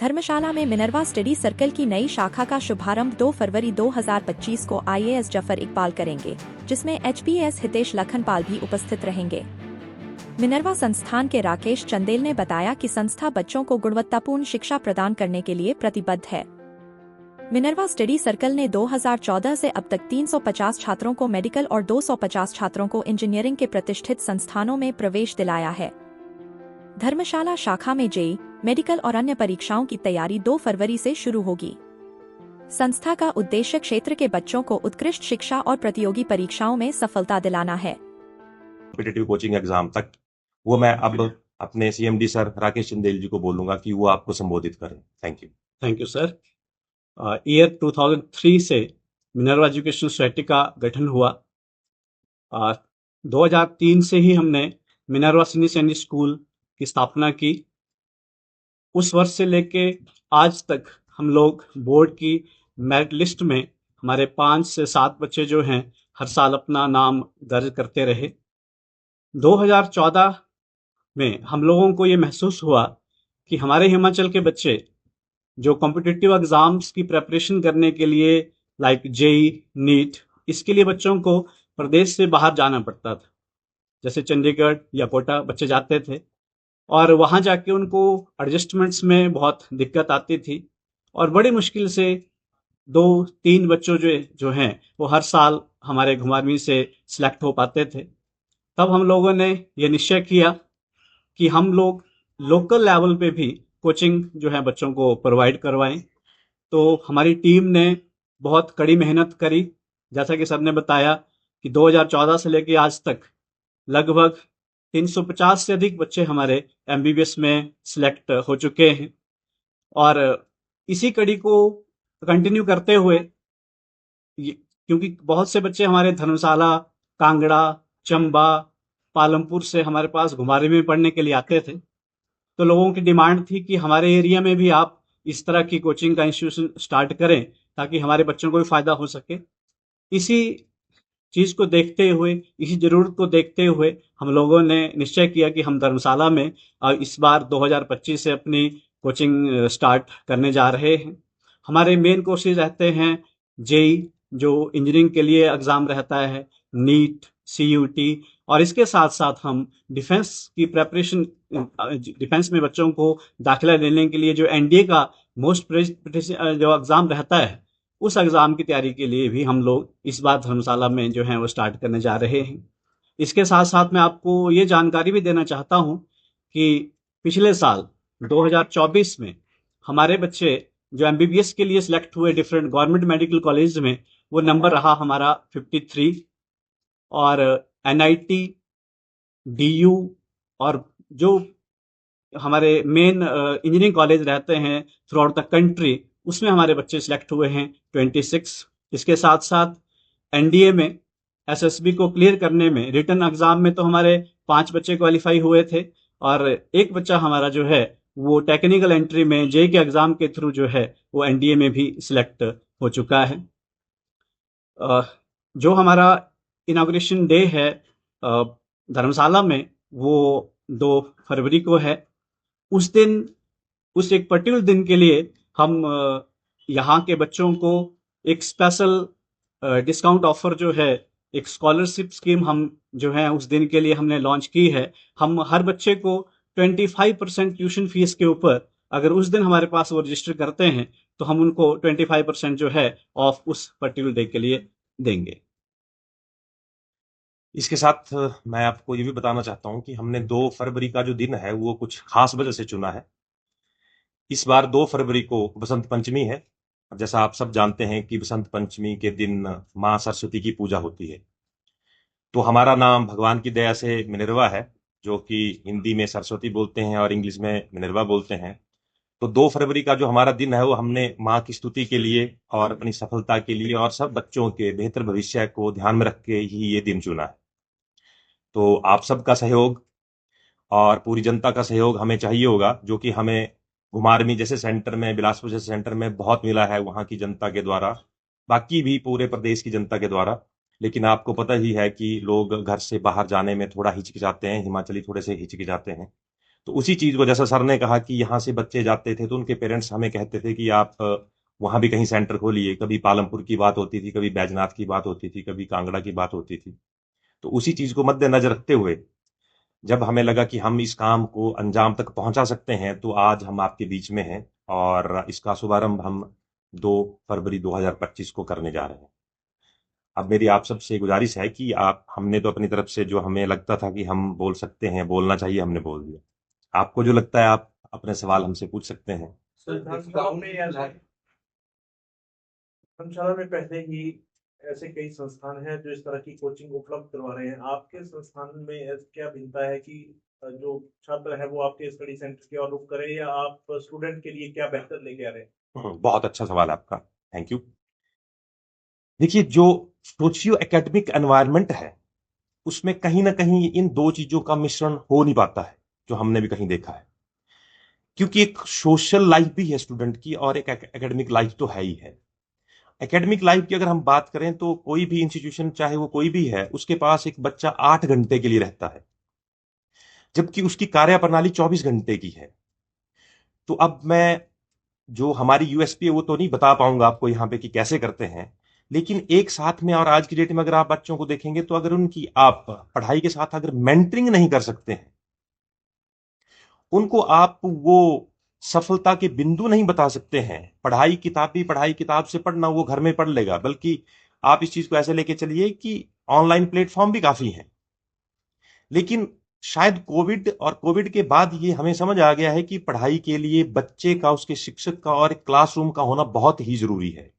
धर्मशाला में Minerva study circle की नई शाखा का शुभारंभ 2 फरवरी 2025 को आईएएस जफर इकबाल करेंगे, जिसमें एचपीएस हितेश लखनपाल भी उपस्थित रहेंगे। मिनर्वा संस्थान के राकेश चंदेल ने बताया कि संस्था बच्चों को गुणवत्तापूर्ण शिक्षा प्रदान करने के लिए प्रतिबद्ध है। मिनर्वा स्टडी सर्कल ने 2014 से अब तक 350 छात्रों को मेडिकल और 250 छात्रों को इंजीनियरिंग के प्रतिष्ठित संस्थानों में प्रवेश दिलाया है। धर्मशाला शाखा में जेईई, मेडिकल और अन्य परीक्षाओं की तैयारी 2 फरवरी से शुरू होगी। संस्था का उद्देश्य क्षेत्र के बच्चों को उत्कृष्ट शिक्षा और प्रतियोगी परीक्षाओं में सफलता दिलाना है। कॉम्पिटिटिव कोचिंग एग्जाम तक वो मैं अब अपने सीएमडी सर राकेश चंदेल जी को बोलूंगा कि वो आपको संबोधित करें। Thank you. Thank you sir. Year 2003 से मिनर्वा एजुकेशन सोसाइटी का गठन हुआ। 2003 से ही हमने मिनर्वा सीनियर सेकेंडरी स्कूल की स्थापना की। उस वर्ष से लेके आज तक हम लोग बोर्ड की मेरिट लिस्ट में हमारे 5 से 7 बच्चे जो हैं हर साल अपना नाम दर्ज करते रहे। 2014 में हम लोगों को ये महसूस हुआ कि हमारे हिमाचल के बच्चे जो कॉम्पिटिटिव एग्जाम्स की प्रेपरेशन करने के लिए लाइक जेईई, नीट, इसके लिए बच्चों को प्रदेश से बाहर जाना पड़ता था। जैसे चंडीगढ़ या कोटा बच्चे जाते थे और वहाँ जाके उनको एडजस्टमेंट्स में बहुत दिक्कत आती थी और बड़ी मुश्किल से 2-3 बच्चों जो हैं वो हर साल हमारे घुमारवीं से सिलेक्ट हो पाते थे। तब हम लोगों ने ये निश्चय किया कि हम लोग लोकल लेवल पे भी कोचिंग जो है बच्चों को प्रोवाइड करवाएं। तो हमारी टीम ने बहुत कड़ी मेहनत करी। जैसा कि सर ने बताया कि 2014 से लेकर आज तक लगभग 350 से अधिक बच्चे हमारे एमबीबीएस में सिलेक्ट हो चुके हैं और इसी कड़ी को कंटिन्यू करते हुए क्योंकि बहुत से बच्चे हमारे धर्मशाला, कांगड़ा, चंबा, पालमपुर से हमारे पास घुमारवीं में पढ़ने के लिए आते थे, तो लोगों की डिमांड थी कि हमारे एरिया में भी आप इस तरह की कोचिंग का इंस्टीट्यूशन स्टार्ट करें ताकि हमारे बच्चों को भी फायदा हो सके। इसी चीज को देखते हुए, इसी जरूरत को देखते हुए हम लोगों ने निश्चय किया कि हम धर्मशाला में इस बार 2025 से अपनी कोचिंग स्टार्ट करने जा रहे हैं। हमारे मेन कोर्सेज रहते हैं जेईई जो इंजीनियरिंग के लिए एग्जाम रहता है, नीट, सीयूटी, और इसके साथ साथ हम डिफेंस की प्रेपरेशन, डिफेंस में बच्चों को दाखिला लेने के लिए जो एनडीए का मोस्ट जो एग्जाम रहता है उस एग्जाम की तैयारी के लिए भी हम लोग इस बार धर्मशाला में जो है वो स्टार्ट करने जा रहे हैं। इसके साथ साथ मैं आपको ये जानकारी भी देना चाहता हूं कि पिछले साल 2024 में हमारे बच्चे जो एमबीबीएस के लिए सिलेक्ट हुए डिफरेंट गवर्नमेंट मेडिकल कॉलेज में, वो नंबर रहा हमारा 53 और एनआईटी, डीयू और जो हमारे मेन इंजीनियरिंग कॉलेज रहते हैं थ्रू आउट द कंट्री उसमें हमारे बच्चे सिलेक्ट हुए हैं 26। इसके साथ साथ एनडीए में एसएसबी को क्लियर करने में रिटन एग्जाम में तो हमारे 5 बच्चे क्वालिफाई हुए थे और एक बच्चा हमारा जो है वो टेक्निकल एंट्री में जेईई के एग्जाम के थ्रू जो है वो एनडीए में भी सिलेक्ट हो चुका है। जो हमारा इनॉग्रेशन डे है धर्मशाला में वो 2 फरवरी को है। उस दिन, उस एक पर्टिकुलर दिन के लिए हम यहाँ के बच्चों को एक स्पेशल डिस्काउंट ऑफर जो है, एक स्कॉलरशिप स्कीम हम जो है उस दिन के लिए हमने लॉन्च की है। हम हर बच्चे को 25% ट्यूशन फीस के ऊपर अगर उस दिन हमारे पास वो रजिस्टर करते हैं तो हम उनको 25% जो है ऑफ उस पर्टिकुलर डे के लिए देंगे। इसके साथ मैं आपको ये भी बताना चाहता हूं कि हमने 2 फरवरी का जो दिन है वो कुछ खास वजह से चुना है। इस बार 2 फरवरी को बसंत पंचमी है। जैसा आप सब जानते हैं कि बसंत पंचमी के दिन मां सरस्वती की पूजा होती है। तो हमारा नाम भगवान की दया से मिनर्वा है, जो कि हिंदी में सरस्वती बोलते हैं और इंग्लिश में मिनर्वा बोलते हैं। तो 2 फरवरी का जो हमारा दिन है वो हमने माँ की स्तुति के लिए और अपनी सफलता के लिए और सब बच्चों के बेहतर भविष्य को ध्यान में रख के ही ये दिन चुना है। तो आप सबका सहयोग और पूरी जनता का सहयोग हमें चाहिए होगा, जो कि हमें घुमारवीं जैसे सेंटर में, बिलासपुर जैसे सेंटर में बहुत मिला है वहां की जनता के द्वारा, बाकी भी पूरे प्रदेश की जनता के द्वारा। लेकिन आपको पता ही है कि लोग घर से बाहर जाने में थोड़ा हिचकिचाते हैं, हिमाचली थोड़े से हिचकिचाते हैं। तो उसी चीज को, जैसा सर ने कहा कि यहाँ से बच्चे जाते थे तो उनके पेरेंट्स हमें कहते थे कि आप वहां भी कहीं सेंटर खोलिए। कभी पालमपुर की बात होती थी, कभी बैजनाथ की बात होती थी, कभी कांगड़ा की बात होती थी। तो उसी चीज को मद्देनजर रखते हुए जब हमें लगा कि हम इस काम को अंजाम तक पहुंचा सकते हैं, तो आज हम आपके बीच में हैं और इसका शुभारंभ हम 2 फरवरी 2025 को करने जा रहे हैं। अब मेरी आप सबसे गुजारिश है कि आप, हमने तो अपनी तरफ से जो हमें लगता था कि हम बोल सकते हैं, बोलना चाहिए, हमने बोल दिया। आपको जो लगता है आप अपने सवाल हमसे पूछ सकते हैं। धर्मशाला में पहले ही ऐसे कई संस्थान हैं जो इस तरह की कोचिंग उपलब्ध करवा रहे हैं। आपके संस्थान में क्या भिन्नता है कि जो छात्र है वो आपके स्टडी सेंटर की ओर रुख करे, या आप स्टूडेंट के लिए क्या बेहतर लेके आ रहे हैं? बहुत अच्छा सवाल है आपका, थैंक यू। देखिए, जो सोशियो एकेडमिक एनवायरनमेंट है उसमें कहीं ना कहीं इन दो चीजों का मिश्रण हो नहीं पाता है, जो हमने भी कहीं देखा है। क्योंकि एक सोशल लाइफ भी है स्टूडेंट की और एक एकेडमिक लाइफ तो है ही है। एकेडमिक लाइफ की अगर हम बात करें तो कोई भी इंस्टीट्यूशन, चाहे वो कोई भी है, उसके पास एक बच्चा 8 घंटे के लिए रहता है, जबकि उसकी कार्य प्रणाली 24 घंटे की है। तो अब मैं, जो हमारी यूएसपी है वो तो नहीं बता पाऊंगा आपको यहां पे कि कैसे करते हैं, लेकिन एक साथ में, और आज की डेट में अगर आप बच्चों को देखेंगे तो अगर उनकी आप पढ़ाई के साथ अगर मेंटरिंग नहीं कर सकते हैं, उनको आप वो सफलता के बिंदु नहीं बता सकते हैं। पढ़ाई किताब से पढ़ना वो घर में पढ़ लेगा, बल्कि आप इस चीज को ऐसे लेके चलिए कि ऑनलाइन प्लेटफॉर्म भी काफी हैं। लेकिन शायद कोविड के बाद ये हमें समझ आ गया है कि पढ़ाई के लिए बच्चे का, उसके शिक्षक का और एक क्लासरूम का होना बहुत ही जरूरी है।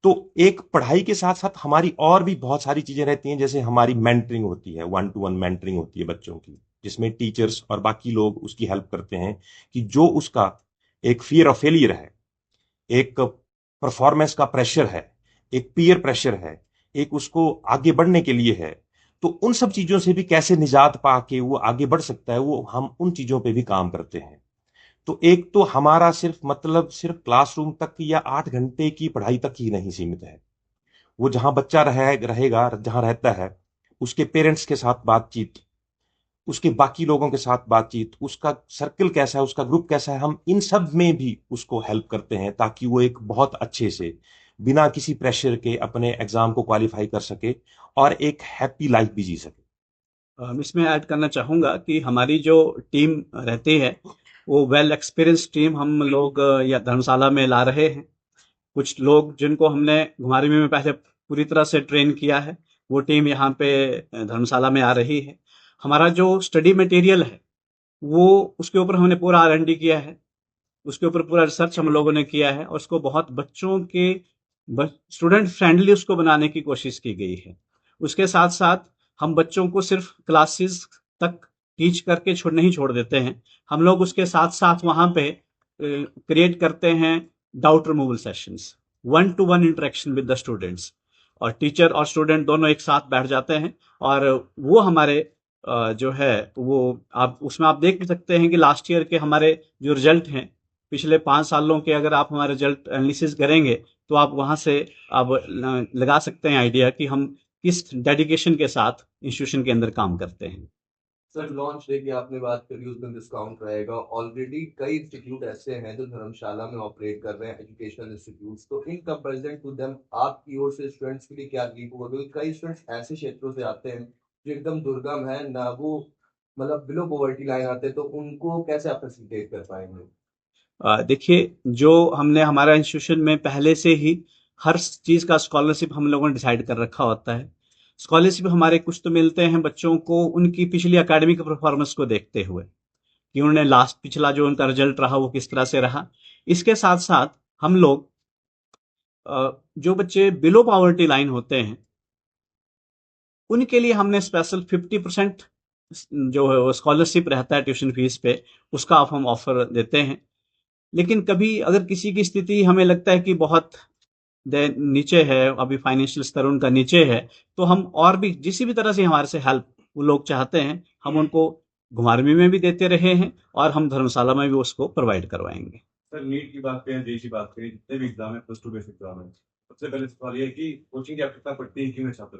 तो एक पढ़ाई के साथ साथ हमारी और भी बहुत सारी चीजें रहती हैं, जैसे हमारी मेंटरिंग होती है, 1-to-1 मेंटरिंग होती है बच्चों की, जिसमें टीचर्स और बाकी लोग उसकी हेल्प करते हैं कि जो उसका एक फियर ऑफ फेलियर है, एक परफॉर्मेंस का प्रेशर है, एक पीयर प्रेशर है, एक उसको आगे बढ़ने के लिए है, तो उन सब चीजों से भी कैसे निजात पाके वो आगे बढ़ सकता है, वो हम उन चीजों पे भी काम करते हैं। तो एक तो हमारा सिर्फ क्लासरूम तक या 8 घंटे की पढ़ाई तक ही नहीं सीमित है। वो जहां बच्चा रहेगा, जहां रहता है, उसके पेरेंट्स के साथ बातचीत, उसके बाकी लोगों के साथ बातचीत, उसका सर्कल कैसा है, उसका ग्रुप कैसा है, हम इन सब में भी उसको हेल्प करते हैं ताकि वो एक बहुत अच्छे से, बिना किसी प्रेशर के अपने एग्जाम को क्वालिफाई कर सके और एक हैप्पी लाइफ भी जी सके। इसमें ऐड करना चाहूँगा कि हमारी जो टीम रहती है वो वेल एक्सपीरियंस टीम हम लोग या धर्मशाला में ला रहे हैं। कुछ लोग जिनको हमने घुमारवीं में पहले पूरी तरह से ट्रेन किया है, वो टीम यहाँ पे धर्मशाला में आ रही है। हमारा जो स्टडी मटेरियल है वो, उसके ऊपर हमने पूरा R&D किया है, उसके ऊपर पूरा रिसर्च हम लोगों ने किया है और उसको बहुत बच्चों के स्टूडेंट फ्रेंडली उसको बनाने की कोशिश की गई है। उसके साथ साथ हम बच्चों को सिर्फ क्लासेस तक टीच करके नहीं छोड़ देते हैं, हम लोग उसके साथ साथ वहाँ पे क्रिएट करते हैं doubt removal sessions, 1-to-1 interaction with the students, और टीचर और स्टूडेंट दोनों एक साथ बैठ जाते हैं। और वो हमारे जो है वो, आप उसमें आप देख सकते हैं कि लास्ट ईयर के हमारे जो रिजल्ट हैं, पिछले 5 सालों के अगर आप हमारे रिजल्ट एनालिसिस करेंगे तो आप वहाँ से आप लगा सकते हैं आइडिया कि हम किस डेडिकेशन के साथ इंस्टीट्यूशन के अंदर काम करते हैं। सर, लॉन्च डे की आपने बात करी, उसमें डिस्काउंट रहेगा। ऑलरेडी कई इंस्टीट्यूट ऐसे हैं जो धर्मशाला में ऑपरेट कर रहे हैं, एजुकेशनल इंस्टीट्यूट्स, तो इन कंपैरिजन टू देम आपकी ओर से स्टूडेंट्स के लिए क्या लीप होगा? क्योंकि कई स्टूडेंट्स ऐसे क्षेत्रों से आते हैं जो एकदम दुर्गम है ना, वो मतलब बिलो पॉवर्टी लाइन आते हैं, तो उनको कैसे आप फैसिलिटेट कर पाएंगे? देखिए, जो हमने हमारा इंस्टीट्यूशन में पहले से ही हर चीज़ का स्कॉलरशिप हम लोगों ने डिसाइड कर रखा होता है। स्कॉलरशिप हमारे कुछ तो मिलते हैं बच्चों को उनकी पिछली एकेडमिक परफॉर्मेंस को देखते हुए कि उन्होंने पिछला जो उनका रिजल्ट रहा वो किस तरह से रहा। इसके साथ साथ हम लोग जो बच्चे बिलो पॉवर्टी लाइन होते हैं उनके लिए हमने स्पेशल 50% जो है वो स्कॉलरशिप रहता है ट्यूशन फीस पे, उसका हम ऑफर देते हैं। लेकिन कभी अगर किसी की स्थिति हमें लगता है कि बहुत नीचे है, अभी फाइनेंशियल स्तर उनका नीचे है, तो हम और भी किसी भी तरह से हमारे से हेल्प वो लोग चाहते हैं, हम उनको घुमारवीं में भी देते रहे हैं और हम धर्मशाला में भी उसको प्रोवाइड करवाएंगे। सर, नीट की बात करें, जेईई की बात करें, जितने भी एग्जाम है, प्लस 2 बेसिक एग्जाम है, सबसे पहले सवाल ये है कि कोचिंग की आवश्यकता पड़ती है कि मैं छात्र